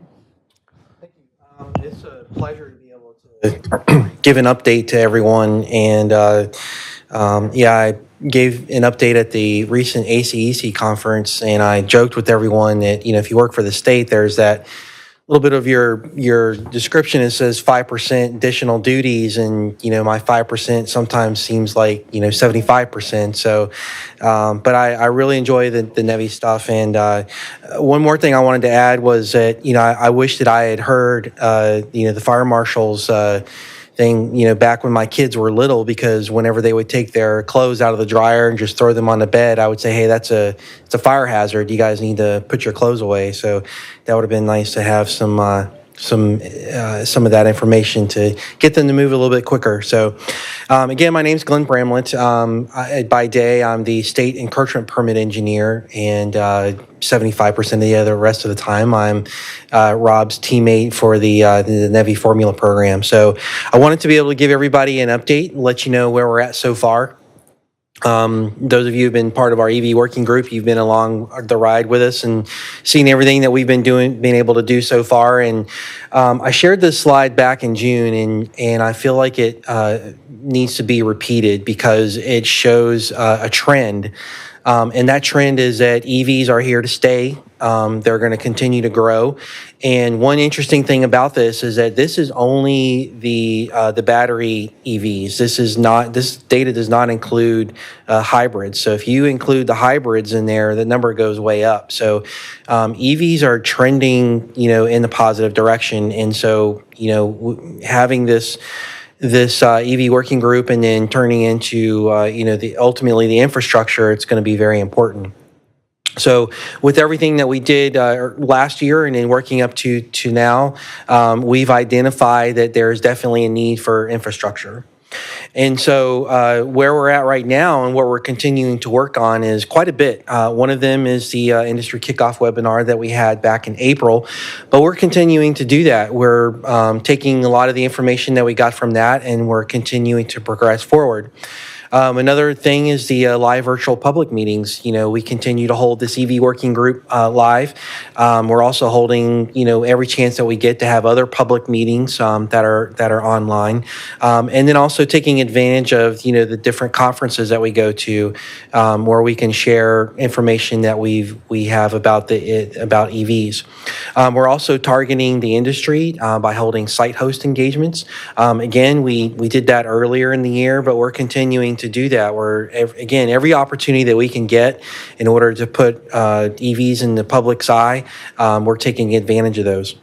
Thank you. It's a pleasure to be able to give an update to everyone. And I gave an update at the recent ACEC conference, and I joked with everyone that, if you work for the state, there's that little bit of your description. It says 5% additional duties, and my 5% sometimes seems like 75%. So, but I really enjoy the NEVI stuff. And one more thing I wanted to add was that I wish that I had heard the fire marshals thing, back when my kids were little, because whenever they would take their clothes out of the dryer and just throw them on the bed, I would say, hey, it's a fire hazard. You guys need to put your clothes away. So that would have been nice to have some of that information to get them to move a little bit quicker. So again, my name's Glenn Bramlett. By day, I'm the state encroachment permit engineer, and 75% of the rest of the time, I'm Rob's teammate for the NEVI formula program. So I wanted to be able to give everybody an update and let you know where we're at so far. Those of you who've been part of our EV working group, you've been along the ride with us and seen everything that we've been able to do so far. And I shared this slide back in June, and I feel like it needs to be repeated because it shows a trend. And that trend is that EVs are here to stay. They're going to continue to grow. And one interesting thing about this is that this is only the battery EVs. This data does not include hybrids. So if you include the hybrids in there, the number goes way up. So EVs are trending, in the positive direction. And so, having this EV working group and then turning into, ultimately the infrastructure, it's going to be very important. So with everything that we did last year and then working up to now, we've identified that there's definitely a need for infrastructure. And so where we're at right now and what we're continuing to work on is quite a bit. One of them is the industry kickoff webinar that we had back in April, but we're continuing to do that. We're taking a lot of the information that we got from that, and we're continuing to progress forward. Another thing is the live virtual public meetings. We continue to hold this EV working group live. We're also holding, every chance that we get to have other public meetings that are online, and then also taking advantage of the different conferences that we go to, where we can share information that we have about EVs. We're also targeting the industry by holding site host engagements. Again, we did that earlier in the year, but we're continuing to do that. Every opportunity that we can get in order to put EVs in the public's eye, we're taking advantage of those.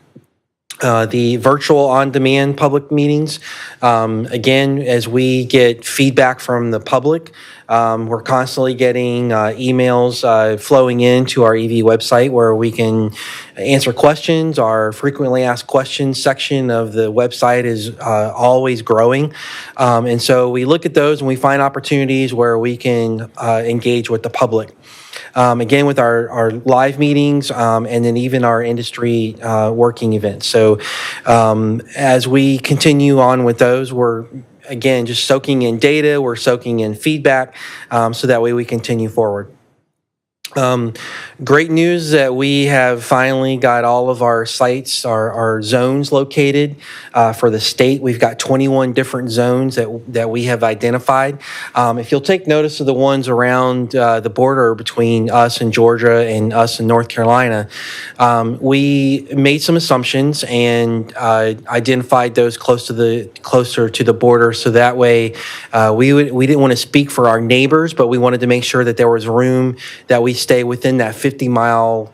the virtual on-demand public meetings. Again, as we get feedback from the public, we're constantly getting emails flowing into our EV website where we can answer questions. Our frequently asked questions section of the website is always growing. And so we look at those and we find opportunities where we can engage with the public. Again, with our live meetings and then even our industry working events. So as we continue on with those, we're again just soaking in data, we're soaking in feedback so that way we continue forward. Great news that we have finally got all of our sites, our zones located for the state. We've got 21 different zones that we have identified. If you'll take notice of the ones around the border between us and Georgia and us and North Carolina, we made some assumptions and identified those closer to the border. So that way, we didn't want to speak for our neighbors, but we wanted to make sure that there was room that we stay within that 50-mile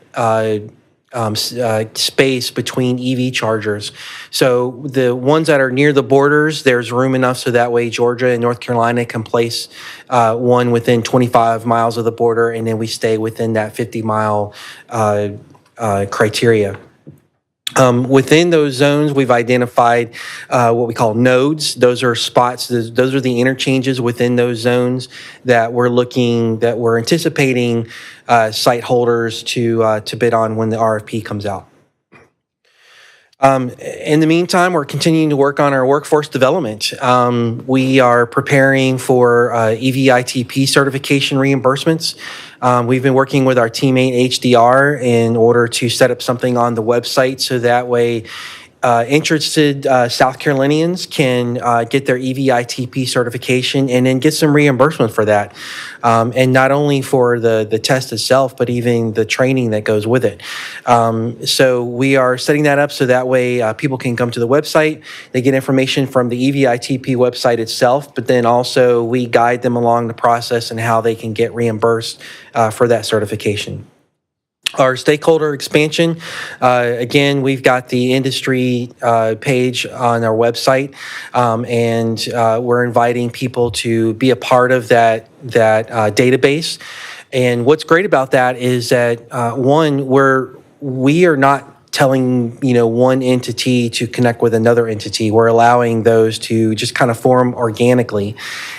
space between EV chargers. So the ones that are near the borders, there's room enough so that way Georgia and North Carolina can place one within 25 miles of the border, and then we stay within that 50-mile criteria. Within those zones, we've identified what we call nodes. Those are spots, those are the interchanges within those zones that we're anticipating site holders to bid on when the RFP comes out. In the meantime, we're continuing to work on our workforce development. We are preparing for EVITP certification reimbursements. We've been working with our teammate HDR in order to set up something on the website so that way interested South Carolinians can get their EVITP certification and then get some reimbursement for that. And not only for the test itself, but even the training that goes with it. So we are setting that up so that way people can come to the website, they get information from the EVITP website itself, but then also we guide them along the process and how they can get reimbursed for that certification. Our stakeholder expansion, again, we've got the industry page on our website, and we're inviting people to be a part of that database. And what's great about that is that one, we are not telling one entity to connect with another entity. We're allowing those to just kind of form organically.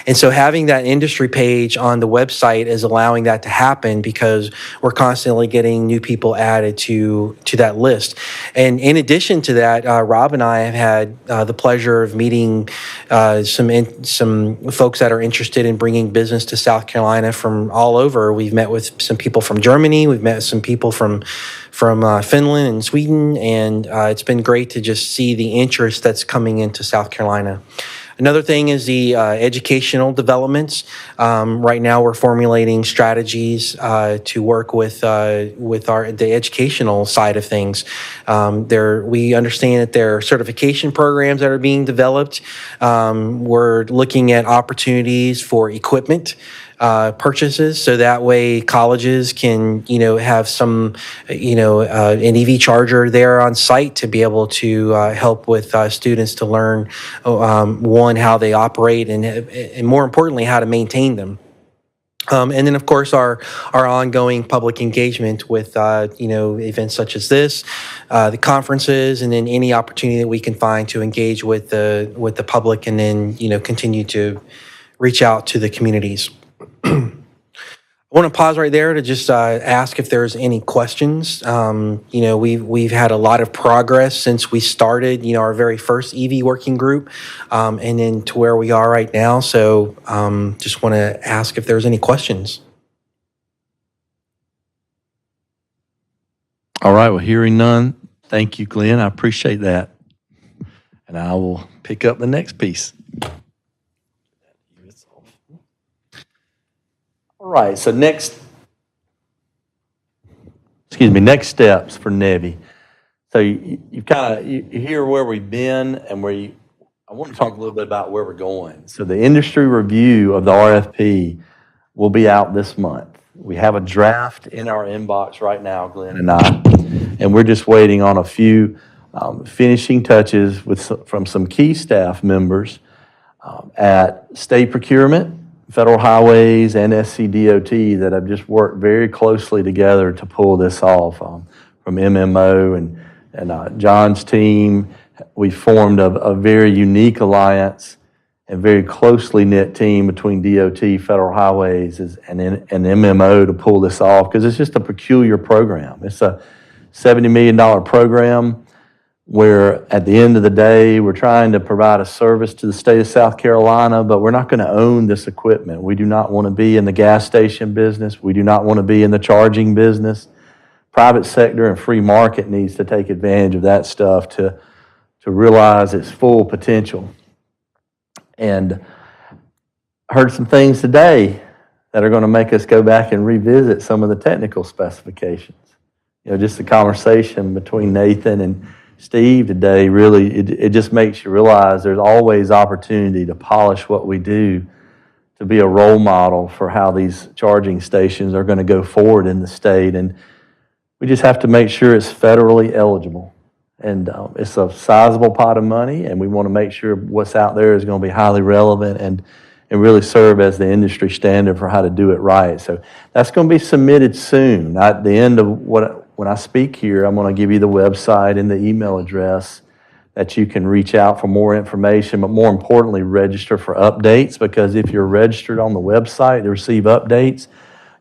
And so having that industry page on the website is allowing that to happen because we're constantly getting new people added to that list. And in addition to that, Rob and I have had the pleasure of meeting some folks that are interested in bringing business to South Carolina from all over. We've met with some people from Germany. We've met some people from Finland and Sweden, and it's been great to just see the interest that's coming into South Carolina. Another thing is the educational developments. Right now, we're formulating strategies to work with the educational side of things. We understand that there are certification programs that are being developed. We're looking at opportunities for equipment purchases, so that way colleges can, have some, an EV charger there on site to be able to help with students to learn, one, how they operate, and more importantly, how to maintain them. And then, of course, our ongoing public engagement with, events such as this, the conferences, and then any opportunity that we can find to engage with the public, and then, continue to reach out to the communities. I want to pause right there to just ask if there's any questions. We've had a lot of progress since we started, our very first EV working group, and then to where we are right now. So just want to ask if there's any questions. All right, well, hearing none, thank you, Glenn. I appreciate that. And I will pick up the next piece. All right, so next steps for NEVI. So you hear where we've been and I want to talk a little bit about where we're going. So the industry review of the RFP will be out this month. We have a draft in our inbox right now, Glenn and I, and we're just waiting on a few finishing touches from some key staff members at state procurement, federal highways, and SCDOT that have just worked very closely together to pull this off. From MMO and John's team, we formed a very unique alliance and very closely knit team between DOT, federal highways, and MMO to pull this off, because it's just a peculiar program. It's a $70 million program where at the end of the day, we're trying to provide a service to the state of South Carolina, but we're not going to own this equipment. We do not want to be in the gas station business. We do not want to be in the charging business. Private sector and free market needs to take advantage of that stuff to realize its full potential. And I heard some things today that are going to make us go back and revisit some of the technical specifications. Just the conversation between Nathan and Steve today, really, it just makes you realize there's always opportunity to polish what we do to be a role model for how these charging stations are going to go forward in the state. And we just have to make sure it's federally eligible. And it's a sizable pot of money, and we want to make sure what's out there is going to be highly relevant and really serve as the industry standard for how to do it right. So that's going to be submitted soon. At the end of when I speak here, I'm going to give you the website and the email address that you can reach out for more information, but more importantly, register for updates, because if you're registered on the website to receive updates,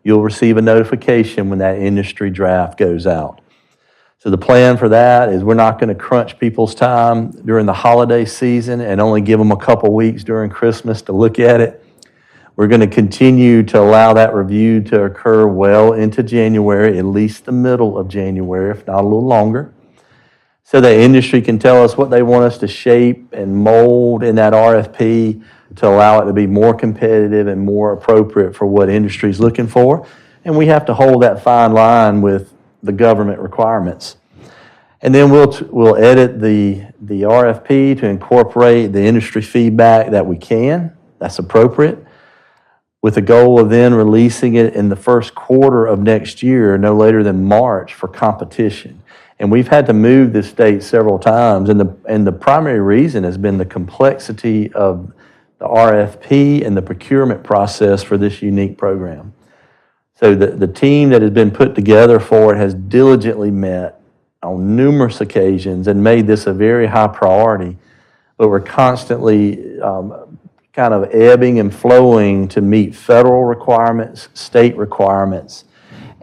you'll receive a notification when that industry draft goes out. So the plan for that is we're not going to crunch people's time during the holiday season and only give them a couple weeks during Christmas to look at it. We're going to continue to allow that review to occur well into January, at least the middle of January, if not a little longer, so the industry can tell us what they want us to shape and mold in that RFP to allow it to be more competitive and more appropriate for what industry is looking for. And we have to hold that fine line with the government requirements. And then we'll edit the RFP to incorporate the industry feedback that we can, that's appropriate, with the goal of then releasing it in the first quarter of next year, no later than March, for competition. And we've had to move this date several times, and the primary reason has been the complexity of the RFP and the procurement process for this unique program. So the team that has been put together for it has diligently met on numerous occasions and made this a very high priority, but we're constantly kind of ebbing and flowing to meet federal requirements, state requirements,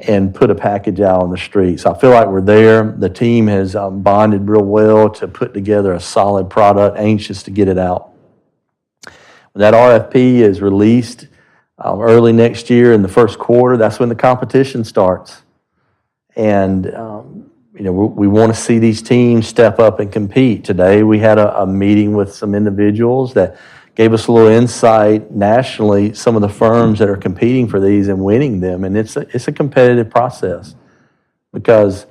and put a package out on the street. So I feel like we're there. The team has bonded real well to put together a solid product, anxious to get it out. When that RFP is released early next year in the first quarter, that's when the competition starts. And we want to see these teams step up and compete. Today we had a meeting with some individuals that gave us a little insight nationally, some of the firms that are competing for these and winning them. And it's a competitive process because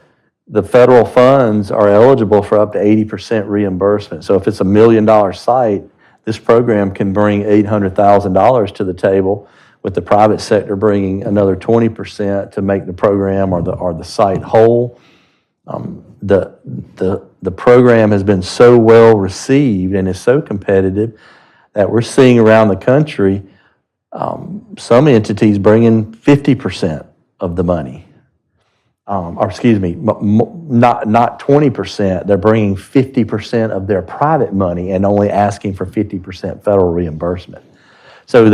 the federal funds are eligible for up to 80% reimbursement. So if it's $1 million site, this program can bring $800,000 to the table, with the private sector bringing another 20% to make the program or the site whole. The program has been so well received and is so competitive that we're seeing around the country some entities bringing 50% of the money. Not 20%, they're bringing 50% of their private money and only asking for 50% federal reimbursement. So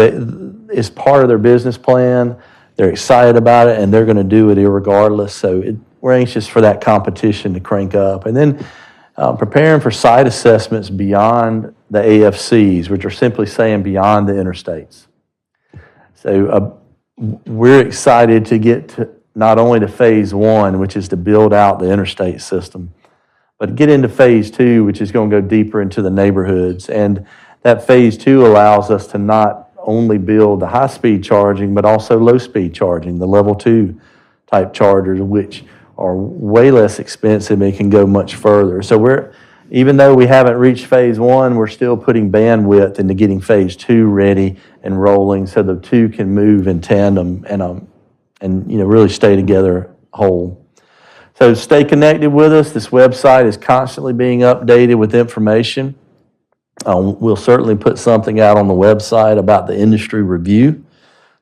it's part of their business plan, they're excited about it, and they're going to do it irregardless. So we're anxious for that competition to crank up. And then preparing for site assessments beyond the AFCs, which are simply saying beyond the interstates. So we're excited to get to not only to phase one, which is to build out the interstate system, but get into phase two, which is going to go deeper into the neighborhoods. And that phase two allows us to not only build the high-speed charging, but also low-speed charging, the level 2 type chargers, which are way less expensive and can go much further. So even though we haven't reached phase one, we're still putting bandwidth into getting phase two ready and rolling so the two can move in tandem and really stay together whole. So stay connected with us. This website is constantly being updated with information. We'll certainly put something out on the website about the industry review,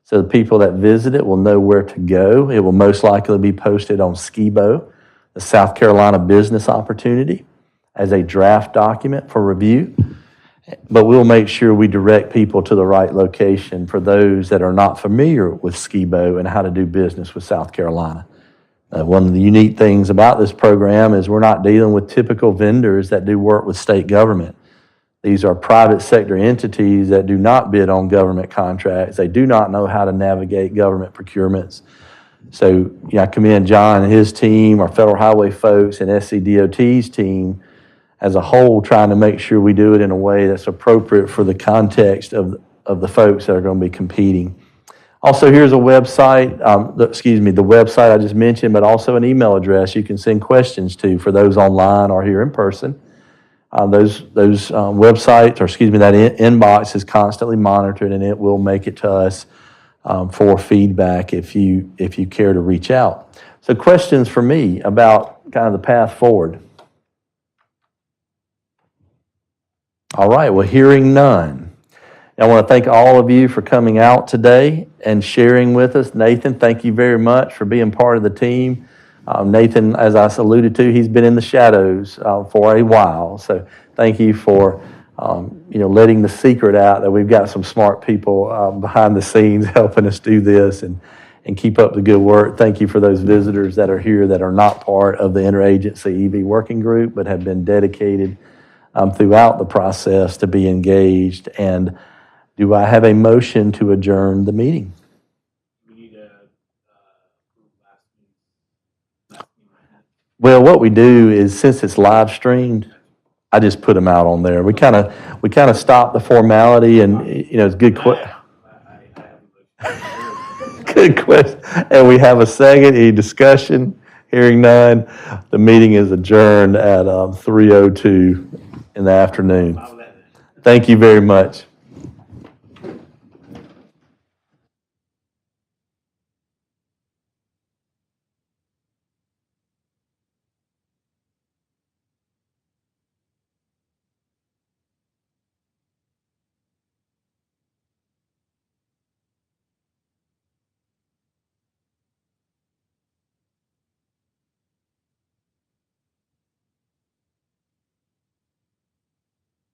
so the people that visit it will know where to go. It will most likely be posted on SCIBO, the South Carolina Business Opportunity, as a draft document for review. But we'll make sure we direct people to the right location for those that are not familiar with SCIBO and how to do business with South Carolina. One of the unique things about this program is we're not dealing with typical vendors that do work with state government. These are private sector entities that do not bid on government contracts. They do not know how to navigate government procurements. So I commend John and his team, our federal highway folks, and SCDOT's team as a whole, trying to make sure we do it in a way that's appropriate for the context of the folks that are going to be competing. Also, here's a website, the website I just mentioned, but also an email address you can send questions to for those online or here in person. Those websites, that inbox is constantly monitored, and it will make it to us for feedback if you care to reach out. So questions for me about kind of the path forward. All right, well, hearing none. I want to thank all of you for coming out today and sharing with us. Nathan, thank you very much for being part of the team. Nathan, as I alluded to, he's been in the shadows for a while. So thank you for letting the secret out that we've got some smart people behind the scenes helping us do this and keep up the good work. Thank you for those visitors that are here that are not part of the Interagency EV working group but have been dedicated throughout the process to be engaged. And do I have a motion to adjourn the meeting? Well, what we do is, since it's live streamed, I just put them out on there. We kind of stop the formality, and it's good. Good question. And we have a second. Any discussion? Hearing none. The meeting is adjourned at 3:02 in the afternoon. Thank you very much.